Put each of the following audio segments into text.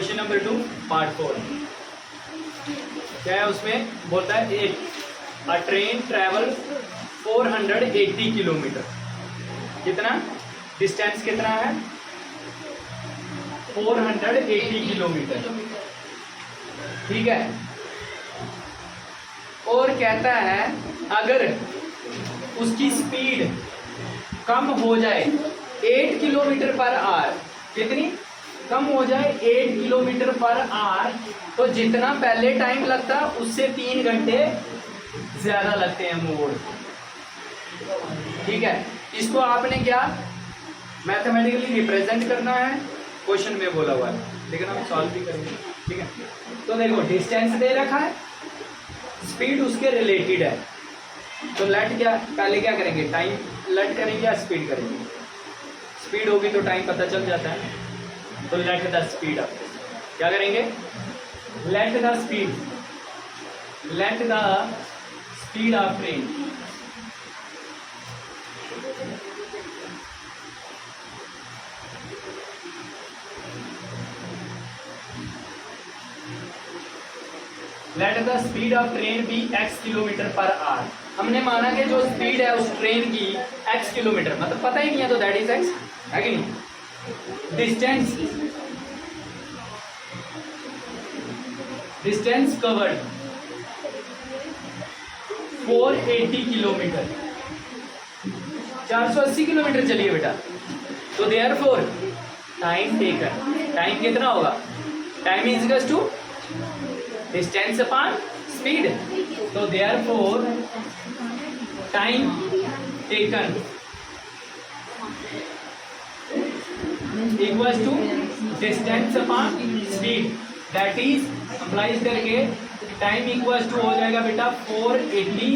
Question number 2 part 4 क्या है उसमें बोलता है अ ट्रेन ट्रैवल 480 किलोमीटर। कितना डिस्टेंस कितना है? 480 किलोमीटर। ठीक है। और कहता है अगर उसकी स्पीड कम हो जाए 8 किलोमीटर पर आवर, कितनी कम हो जाए 8 किलोमीटर पर आवर, तो जितना पहले टाइम लगता उससे 3 घंटे ज्यादा लगते हैं मोड़। ठीक है। इसको आपने क्या मैथमेटिकली रिप्रेजेंट करना है, क्वेश्चन में बोला हुआ है, लेकिन हम सॉल्व भी करेंगे। ठीक है। तो देखो डिस्टेंस दे रखा है, स्पीड उसके रिलेटेड है, तो लेट क्या पहले क्या करेंगे, टाइम लेट करेंगे या स्पीड करेंगे? स्पीड होगी तो टाइम पता चल जाता है, तो लेट द स्पीड अप क्या करेंगे? Let the speed of train let the speed of train be x kilometre per hour. हमने माना कि जो स्पीड है उस ट्रेन की x किलोमीटर, मतलब पता ही नहीं है तो दैट इज x, है कि नहीं? डिस्टेंस कवर्ड 480 किलोमीटर, 480 किलोमीटर चलिए बेटा। तो देयरफॉर टाइम टेकन, टाइम कितना होगा? Time is equal to distance upon speed. तो therefore time taken equal to distance upon speed, that is applies करके टाइम इक्वल टू हो जाएगा बेटा 480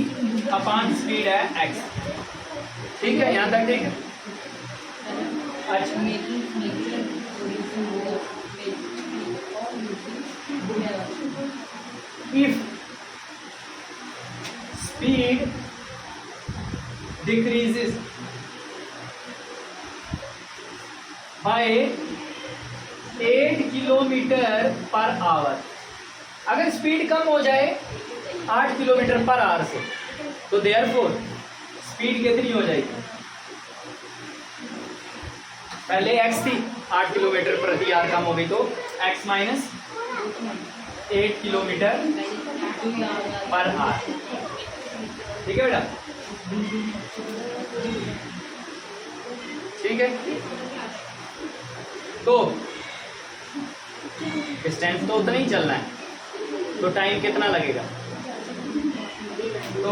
अपॉन स्पीड है x। ठीक है, यहां तक ठीक है। अच्छा if speed decreases by 8 kilometre per our, अगर स्पीड कम हो जाए 8 किलोमीटर पर आवर से, तो देयरफॉर स्पीड कितनी हो जाएगी? पहले x थी 8 किलोमीटर प्रति आवर, कम हो गई तो x minus 8 kilometre per our. ठीक है बेटा, ठीक है। तो डिस्टेंस तो उतना ही चलना है, तो टाइम कितना लगेगा? तो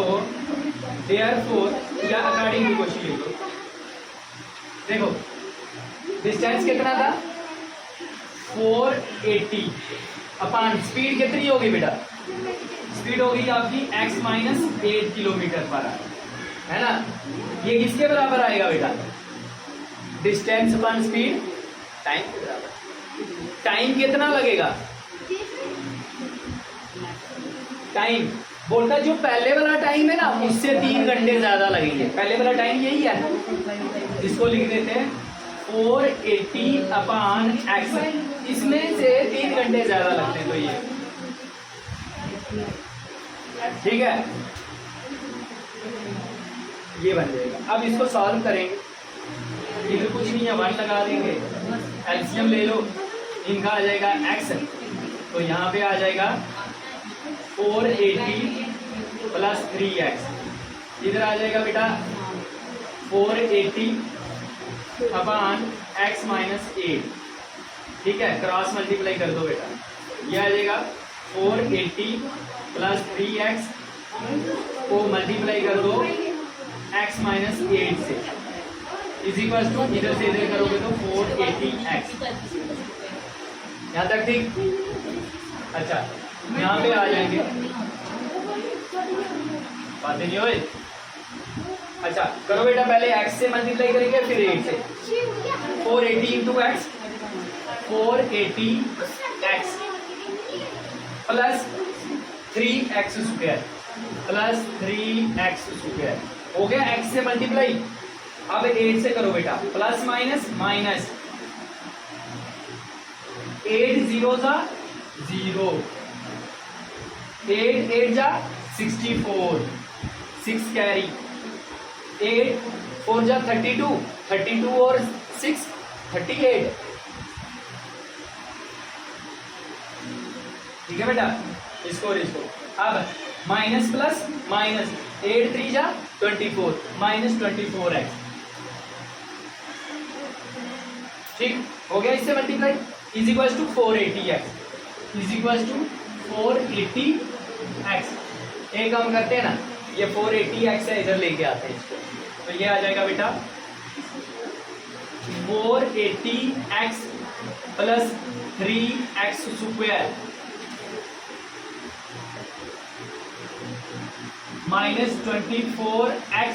देयरफॉर या अकॉर्डिंग टू क्वेश्चन लिख लो। देखो डिस्टेंस कितना था? 480 अपॉन स्पीड कितनी होगी बेटा? स्पीड होगी आपकी x minus 8 kilometre per our, है ना? ये किसके बराबर आएगा बेटा? डिस्टेंस अपॉन स्पीड टाइम के बराबर। टाइम कितना लगेगा? टाइम बोलता जो पहले वाला टाइम है ना उससे 3 घंटे ज्यादा लगेंगे। पहले वाला टाइम यही है, इसको लिख देते हैं 480 अपॉन x, इसमें से 3 घंटे ज्यादा लगते हैं, तो ये ठीक है, ये बन जाएगा। अब इसको सॉल्व करेंगे, इधर कुछ नहीं है, 1 लगा देंगे, एलसीएम ले लो, इनका आ जाएगा x, तो यहाँ पे आ जाएगा 480 प्लस 3x, इधर आ जाएगा बेटा 480 अपॉन x माइनस 8। ठीक है, क्रॉस मल्टीप्लाई कर दो बेटा, ये आ जाएगा 480 प्लस 3x को मल्टीप्लाई कर दो x माइनस 8 से, इज इक्वल टू इधर से इधर करोगे तो 480x। यहाँ तक ठीक? अच्छा यहाँ पे आ जाएंगे, बातें नहीं हुई। अच्छा करो बेटा, पहले x से मल्टीप्लाई करेंगे फिर 8 से। 480 into x, 480x plus 3x square plus 3x square हो गया x से मल्टीप्लाई। अब 8 से करो बेटा, प्लस माइनस माइनस 8 0 जा 0, 8 8 जा 64, 6 कैरी, 8 4 जा 32, 32 और 6 38। ठीक है बेटा, इसको और इसको। अब माइनस प्लस माइनस, 8 3 जा 24, माइनस 24x। ठीक हो गया, इससे multiply, is equal to 480x, is equal to 480x। एक काम करते हैं ना, ये 480x है, इधर लेके आते हैं इसको, तो ये आ जाएगा बेटा 480x plus 3x square minus 24x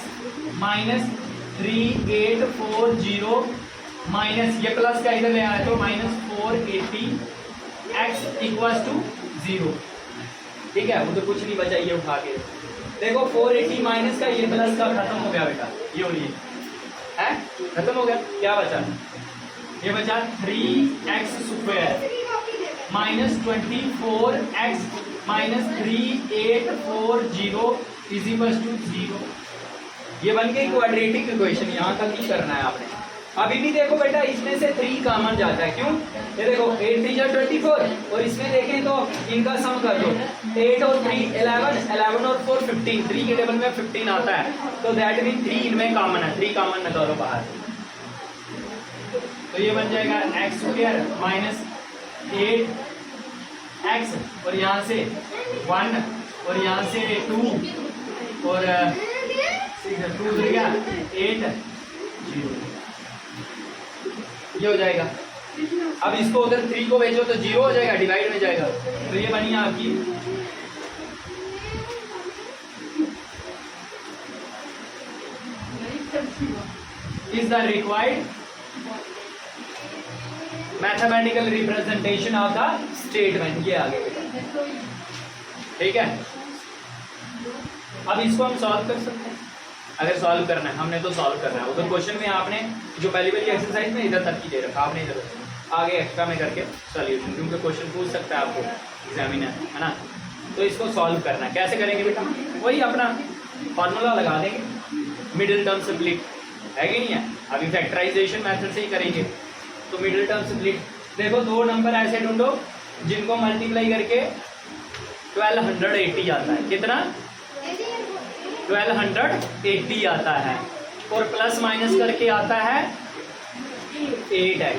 minus 3840 minus ये प्लस का इधर ले आया तो माइनस 480x इक्वल टू 0। ठीक है, वो तो कुछ नहीं बचा, ये उठा के देखो 480 माइनस का ये प्लस का खत्म हो गया बेटा, ये और ये है खत्म हो गया। क्या बचा, ये बचा 3x square minus 24x minus 3840 is equal to 0। ये बन गई क्वाड्रेटिक इक्वेशन, यहाँ तक ही करना है आपने। अभी भी देखो बेटा, इसमें से 3 कॉमन जाता है, क्यों? ये देखो 8 3 जा 24 और इसमें देखें तो इनका सम कर दो, 8 और 3 11, 11 और 4 15, 3 के टेबल में 15 आता है, तो दैट मीन 3 इनमें कॉमन है, 3 कॉमन निकालो बाहर, तो ये बन जाएगा x स्क्वायर माइनस 8x और यहाँ से 1 और यहाँ से 2 और 2 गया 8 0, ये हो जाएगा। अब इसको उधर 3 को भेजो तो 0 हो जाएगा, डिवाइड में जाएगा, तो ये बनी आपकी is the required mathematical representation of the statement. ये आगे ठीक है, अब इसको हम सॉल्व कर सकते हैं, अगर सॉल्व करना है, हमने तो सॉल्व करना है। उधर क्वेश्चन में आपने जो पहली वाली एक्सरसाइज में इधर तक ही दे रखा, आपने इधर आगे एक्स्ट्रा में करके सॉल्यूशन, क्योंकि क्वेश्चन पूछ सकता है आपको एग्जामिनर, है ना। तो इसको सॉल्व करना है, कैसे करेंगे बेटा, वही अपना फॉर्मूला लगा देंगे, मिडिल टर्म स्प्लिट है कि नहीं है, अभी फैक्टराइजेशन मेथड से ही करेंगे। तो मिडिल टर्म स्प्लिट देखो, 2 नंबर ऐसे ढूंढो जिनको मल्टीप्लाई करके 1280 आता है, कितना 1280 आता है, और प्लस माइनस करके आता है 8x,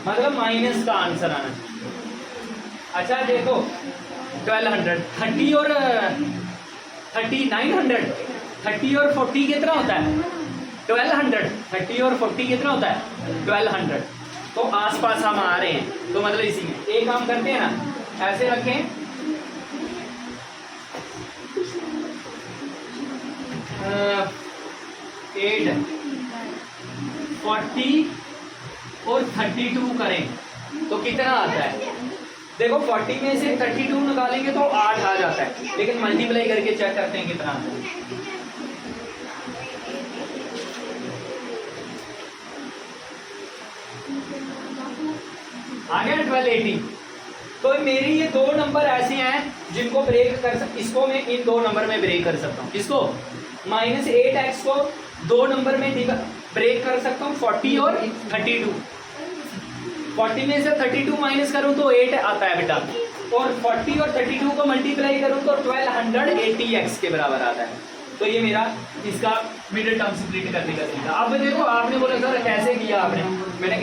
मतलब माइनस का आंसर आना चाहिए। अच्छा देखो 1200, 30 और 30 900, 30 और 40 कितना होता है 1200, 30 और 40 कितना होता है 1200, तो आसपास हम आ रहे हैं, तो मतलब इसी में एक काम करते हैं ना, ऐसे रखें 8 40 और 32 करें तो कितना आता है, देखो 40 में से 32 निकालेंगे तो 8 आ जाता है, लेकिन मल्टीप्लाई करके चेक करते हैं कितना आता है। आ गया 1280। तो मेरी ये 2 नंबर ऐसे हैं जिनको ब्रेक कर इसको मैं इन 2 नंबर में ब्रेक कर सकता हूँ, इसको -8x को 2 नंबर में ब्रेक कर सकता हूँ, 40 और 32। 40 में से 32 माइनस करूँ तो 8 आता है बेटा, और 40 और 32 को मल्टीप्लाई करूँ तो 1280x के बराबर आता है। तो ये मेरा इसका मिडिल टर्म स्प्लिट करने का तरीका। अब देखो आपने बोला सर कैसे किया आपने, मैंने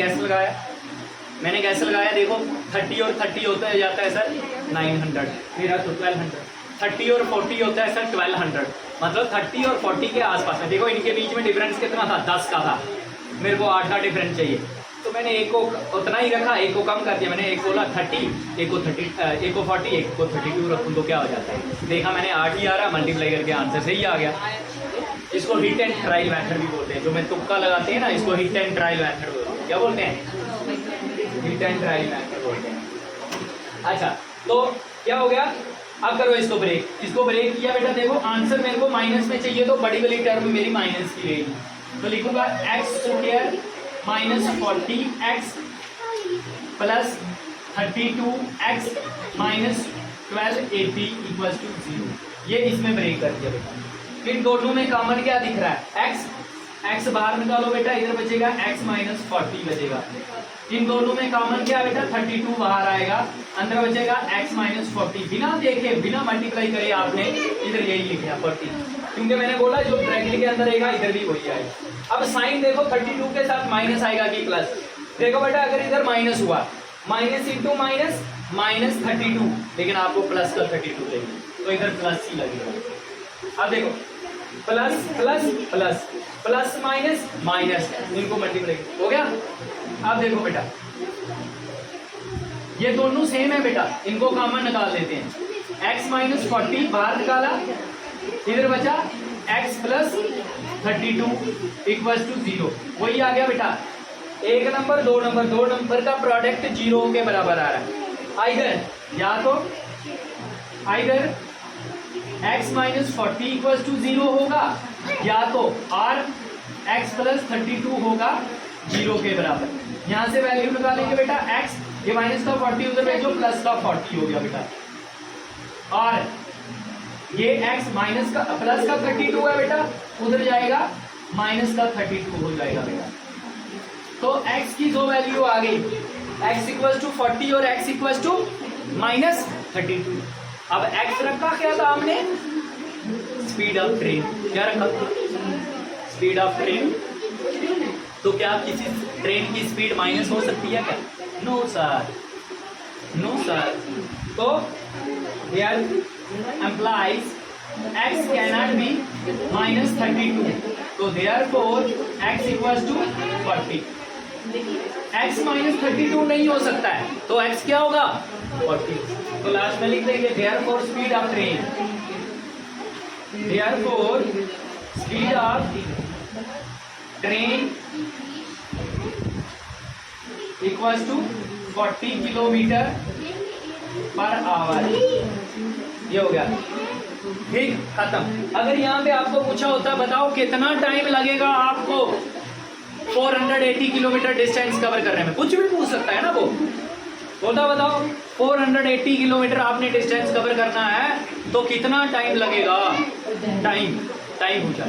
गैस लगाया, देखो 30 और 30 होता है जाता है सर 900, मेरा तो 1200, 30 और 40 होता है सर 1200, मतलब 30 और 40 के आसपास में। देखो इनके बीच में डिफरेंस कितना था, 10 का था, मेरे को 8 का डिफरेंस चाहिए, तो मैंने एक को उतना ही रखा, एक को कम कर दिया, मैंने एक बोला 30, एक को 40, एक को 32 रखूँ तो क्या हो जाता है, देखा मैंने 8 ही आ रहा, मल्टीप्लाई करके आंसर सही आ गया। इसको हिट एंड ट्रायल मेथड भी बोलते हैं, जो मैं तुक्का लगाते हैं ना, इसको हिट एंड ट्रायल मेथड बोलते हैं। क्या बोलते हैं, हिट एंड ट्रायल मेथड बोलते हैं। अच्छा तो क्या हो गया, अब करो इसको ब्रेक किया बेटा, देखो आंसर मेरे को माइनस में चाहिए, तो बड़ी वाली टर्म मेरी माइनस की रहेगी, तो लिखूंगा x square -40x plus 32x minus 1280 equals to 0। ये इसमें ब्रेक कर दिया बेटा। फिर दोनों में कॉमन क्या दिख रहा है? x बाहर निकालो बेटा, इधर बचेगा x माइनस 40 बचेगा। इन दोनों में कॉमन क्या बेटा? 32 बाहर आएगा, अंदर बचेगा x माइनस 40। बिना देखे बिना मल्टीप्लाई करे आपने इधर यही लिखा 40, क्योंकि मैंने बोला जो ब्रैकेट के अंदर आएगा इधर भी वही आएगा। अब साइन देखो 32 के साथ माइनस आएगा कि प्लस? देखो बेटा अगर इधर माइनस हुआ, माइनस इंटू माइनस माइनस 32, लेकिन आपको प्लस का 32 चाहिए तो इधर प्लस ही लगेगा। अब देखो plus plus plus plus minus minus, इनको मल्टीप्लाई हो गया। अब देखो बेटा ये दोनों सेम है बेटा, इनको कॉमन निकाल देते हैं। x माइनस 40 बाहर निकाला, इधर बचा x प्लस 32 इक्वल टू 0। वही आ गया बेटा, एक नंबर दो नंबर का प्रोडक्ट 0 के बराबर आ रहा है। आइदर या तो either x minus 40 equal to 0 होगा, या तो r x प्लस 32 होगा 0 के बराबर। यहाँ से वैल्यू निकालेंगे बेटा, x ये माइनस का 40 उधर भेजो, प्लस का 40 हो गया बेटा। और ये x माइनस का प्लस का 32 है बेटा, उधर जाएगा माइनस का 32 हो जाएगा बेटा। तो x की दो वैल्यू आ गई, x इक्वल टू 40 और x इक्वल टू माइनस 32। अब x रखा क्या था हमने? Speed of train. क्या रखा? Speed of train. तो क्या किसी ट्रेन की स्पीड माइनस हो सकती है क्या? No sir, no sir. तो there implies x cannot be minus 32, तो therefore x equals to 40। x minus 32 नहीं हो सकता है, तो x क्या होगा? 40। तो लास्ट में लिख देंगे therefore speed of train, therefore speed of train equals to 40 kilometre per hour. ये हो गया, ठीक, खत्म। अगर यहाँ पे आपको पूछा होता बताओ कितना टाइम लगेगा आपको 480 किलोमीटर डिस्टेंस कवर करने में, कुछ भी पूछ सकता है ना वो। बोलता बताओ 480 किलोमीटर आपने डिस्टेंस कवर करना है तो कितना टाइम लगेगा? टाइम पूछा।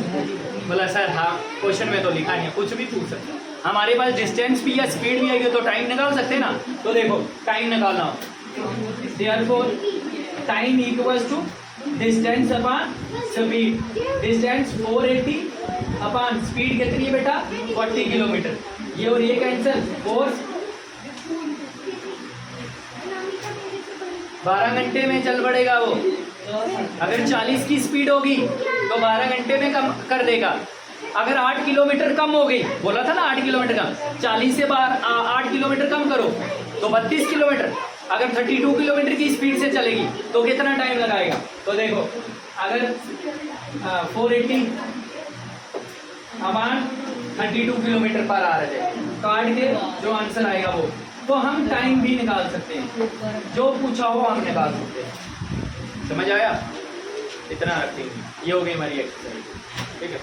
बोला सर हाँ क्वेश्चन में तो लिखा नहीं है, कुछ भी पूछ सकते हैं। हमारे पास डिस्टेंस भी या स्पीड भी आएगी तो टाइम निकाल सकते हैं ना। तो देखो टाइम निकालना, therefore time equals to distance upon speed. Distance 480 upon speed कितनी है बेटा? 40 किलोमीटर। ये और ये कैंसिल, 4 12 घंटे में चल पड़ेगा वो। अगर 40 की स्पीड होगी तो 12 घंटे में कम कर देगा। अगर 8 किलोमीटर कम हो गई, बोला था ना 8 किलोमीटर कम, 40 से 8 किलोमीटर कम करो तो 32 किलोमीटर। अगर 32 किलोमीटर की स्पीड से चलेगी तो कितना टाइम लगाएगा? तो देखो अगर 480 अमान 32 किलोमीटर पर आ रहे थे, काट के जो आंसर आएगा वो, तो हम टाइम भी निकाल सकते हैं, जो पूछा हो हम निकाल सकते हैं। समझ आया? इतना रखेंगे। ये हो गई हमारी एक्सरसाइज, ठीक है।